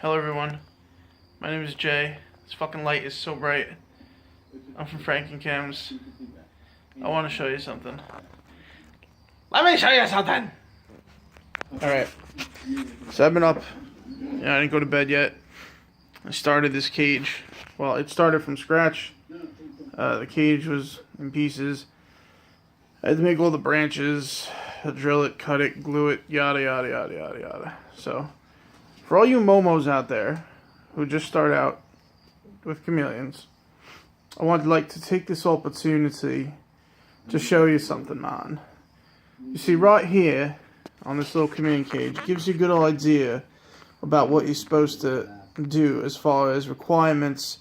Hello everyone, my name is Jay. This fucking light is so bright. I'm from Frank and Cam's. I want to show you something. Let me show you something! Alright, so I've been up. I didn't go to bed yet. I started this cage. Well, it started from scratch. The cage was in pieces. I had to make all the branches, drill it, cut it, glue it, yada yada yada yada yada. So, for all you momos out there who just start out with chameleons, I would like to take this opportunity to show you something, man. You see, right here on this little chameleon cage gives you a good idea about what you're supposed to do as far as requirements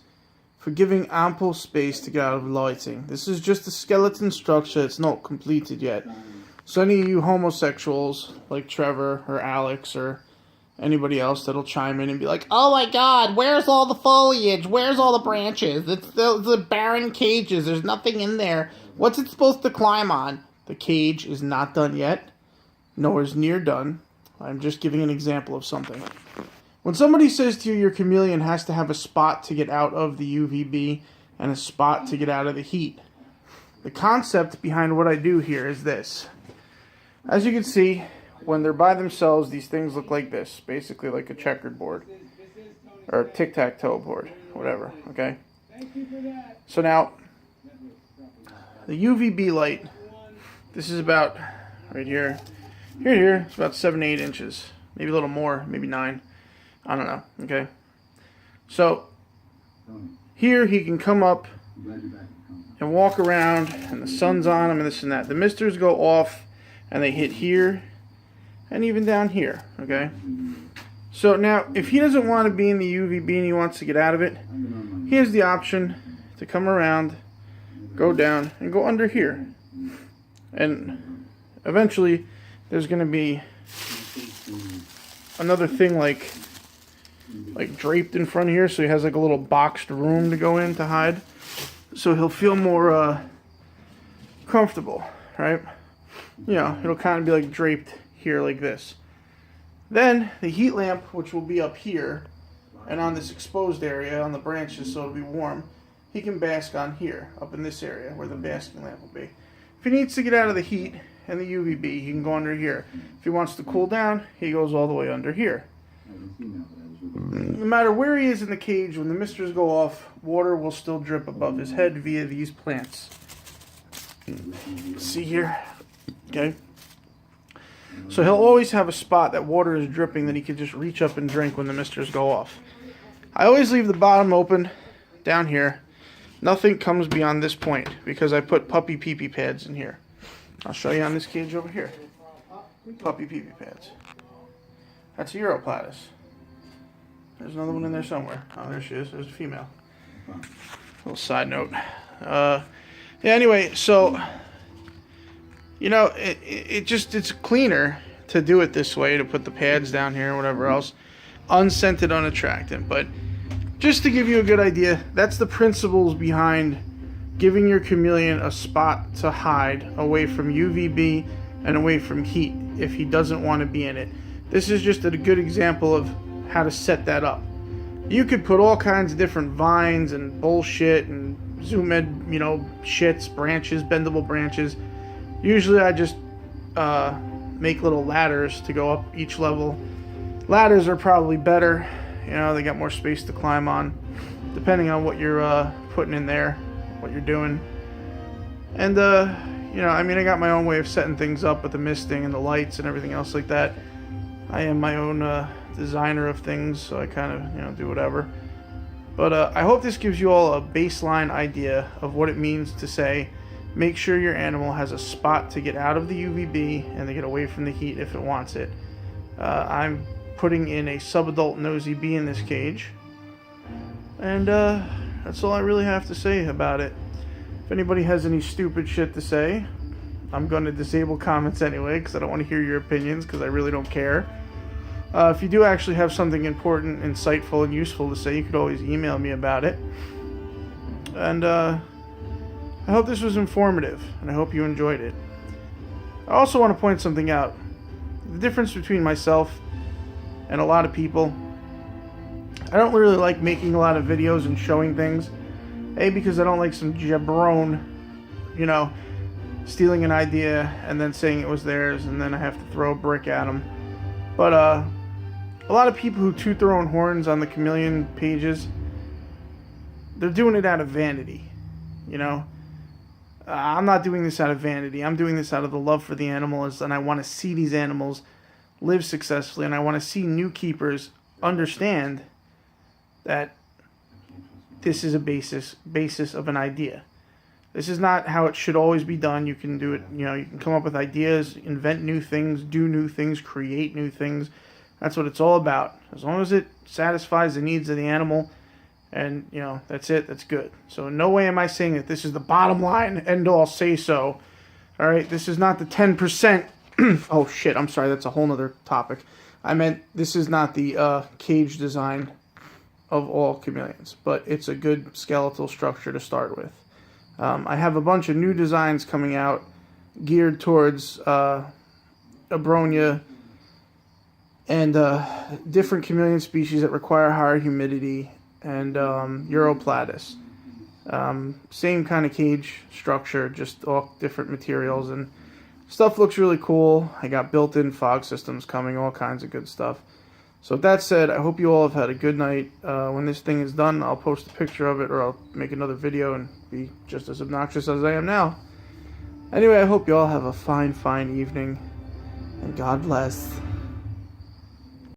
for giving ample space to get out of lighting. This is just a skeleton structure. It's not completed yet. So any of you homosexuals like Trevor or Alex or anybody else that'll chime in and be like, "Oh my god, where's all the foliage? Where's all the branches? It's the barren cages. There's nothing in there. What's it supposed to climb on?" The cage is not done yet. Nor is near done. I'm just giving an example of something. When somebody says to you your chameleon has to have a spot to get out of the UVB and a spot to get out of the heat, the concept behind what I do here is this. As you can see, when they're by themselves, these things look like this. Basically like a checkered board. Or a tic-tac-toe board. Whatever, okay? So now, the UVB light, this is about, right here, here, it's about 7 to 8 inches. Maybe a little more, maybe 9. I don't know, okay? So, here he can come up and walk around, and the sun's on him, and this and that. The misters go off, and they hit here, and even down here, okay? So now, if he doesn't want to be in the UVB and he wants to get out of it, he has the option to come around, go down, and go under here. And eventually, there's going to be another thing like draped in front of here, so he has like a little boxed room to go in to hide, so he'll feel more comfortable, right? You know, it'll kind of be like draped here like this. Then the heat lamp, which will be up here and on this exposed area on the branches, so it'll be warm, he can bask on here, up in this area where the basking lamp will be. If he needs to get out of the heat and the UVB, he can go under here. If he wants to cool down, he goes all the way under here. No matter where he is in the cage, when the misters go off, water will still drip above his head via these plants. See here? Okay? So he'll always have a spot that water is dripping that he can just reach up and drink when the misters go off. I always leave the bottom open down here. Nothing comes beyond this point because I put puppy pee-pee pads in here. I'll show you on this cage over here. Puppy pee-pee pads. That's a Europlatus. There's another one in there somewhere. Oh, there she is. There's a female. Little side note. Yeah, anyway, so, you know, it's cleaner to do it this way, to put the pads down here and whatever else. Unscented, unattractant. But just to give you a good idea, that's the principles behind giving your chameleon a spot to hide away from UVB and away from heat if he doesn't want to be in it. This is just a good example of how to set that up. You could put all kinds of different vines and bullshit and zoom in, you know, shits, branches, bendable branches. Usually I just make little ladders to go up each level. Ladders are probably better. You know, they got more space to climb on, depending on what you're putting in there, what you're doing. And, you know, I mean, I got my own way of setting things up with the misting and the lights and everything else like that. I am my own designer of things, so I kind of, you know, do whatever. But I hope this gives you all a baseline idea of what it means to say, make sure your animal has a spot to get out of the UVB and to get away from the heat if it wants it. I'm putting in a subadult nosy bee in this cage. And that's all I really have to say about it. If anybody has any stupid shit to say, I'm going to disable comments anyway, because I don't want to hear your opinions, because I really don't care. If you do actually have something important, insightful, and useful to say, you could always email me about it. And I hope this was informative, and I hope you enjoyed it. I also want to point something out. The difference between myself and a lot of people I don't really like making a lot of videos and showing things. A, because I don't like some jabron, you know, stealing an idea and then saying it was theirs, and then I have to throw a brick at them. But a lot of people who toot their own horns on the chameleon pages, they're doing it out of vanity, you know. I'm not doing this out of vanity. I'm doing this out of the love for the animals, and I want to see these animals live successfully, and I want to see new keepers understand that this is a basis of an idea. This is not how it should always be done. You can do it, you know, you can come up with ideas, invent new things, do new things, create new things. That's what it's all about. As long as it satisfies the needs of the animal, and, you know, that's it, that's good. So in no way am I saying that this is the bottom line, end all, say so. All right, this is not the 10%. Oh, shit, I'm sorry, that's a whole nother topic. I meant this is not the cage design of all chameleons, but it's a good skeletal structure to start with. I have a bunch of new designs coming out geared towards Abronia and different chameleon species that require higher humidity, and Europlatus. Same kind of cage structure, just all different materials, and stuff looks really cool. I got built-in fog systems coming, all kinds of good stuff. So with that said, I hope you all have had a good night. When this thing is done, I'll post a picture of it, or I'll make another video and be just as obnoxious as I am now. Anyway, I hope you all have a fine, fine evening, and God bless.